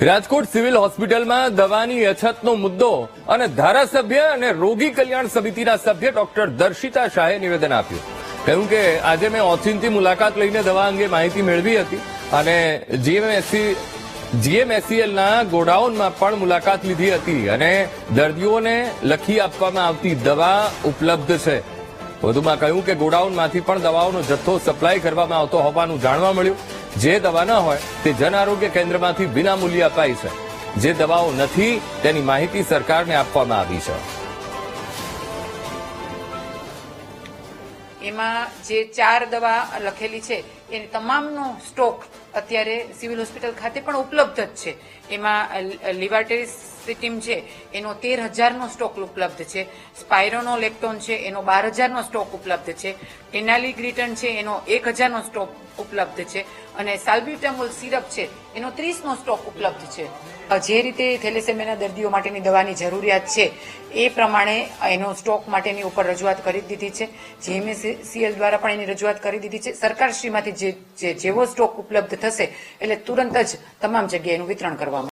Rajkot civil હોસ્પિટલમાં દવાની અછતનો મુદ્દો અને ધારાસભ્ય અને રોગી કલ્યાણ સમિતિના સભ્ય ડોક્ટર દર્શિતા શાહે નિવેદન આપ્યું. કહ્યું કે આજે મેં ઓચિંતી મુલાકાત લઈને દવા અંગે માહિતી મેળવી હતી અને જીએમએસસીએલના ગોડાઉનમાં પણ મુલાકાત લીધી હતી અને દર્દીઓને લખી આપવામાં આવતી દવા ઉપલબ્ધ છે. વધુમાં કહ્યું કે ગોડાઉનમાંથી પણ દવાઓનો જથ્થો સપ્લાય કરવામાં આવતો હોવાનું જાણવા મળ્યું. જે દવા ન હોય તે જન આરોગ્ય કેન્દ્રમાંથી વિનામૂલ્યે અપાય છે. જે દવાઓ નથી તેની માહિતી સરકારને આપવામાં આવી છે. એમાં જે 4 દવા લખેલી છે એ તમામનો સ્ટોક અત્યારે સિવિલ હોસ્પિટલ ખાતે પણ ઉપલબ્ધ જ છે. એમાં લિવાટેરિસિટીમ છે એનો 13,000નો સ્ટોક ઉપલબ્ધ છે. સ્પાયરોનોલેક્ટોન છે એનો 12,000નો સ્ટોક ઉપલબ્ધ છે. ટેનાલીગ્રીટન છે એનો 1,000નો સ્ટોક ઉપલબ્ધ છે અને સાલ્બ્યુટામોલ સિરપ છે એનો 30નો સ્ટોક ઉપલબ્ધ છે. જે રીતે થેલેસેમિયાના દર્દીઓ માટેની દવાની જરૂરિયાત છે એ પ્રમાણે એનો સ્ટોક માટેની ઉપર રજૂઆત કરી દીધી છે. જીએમએસસીએલ દ્વારા પણ એની રજૂઆત કરી દીધી છે. સરકારશ્રીમાંથી જેવો સ્ટોક ઉપલબ્ધ થશે એટલે તુરંત જ તમામ જગ્યાએ એનું વિતરણ કરવામાં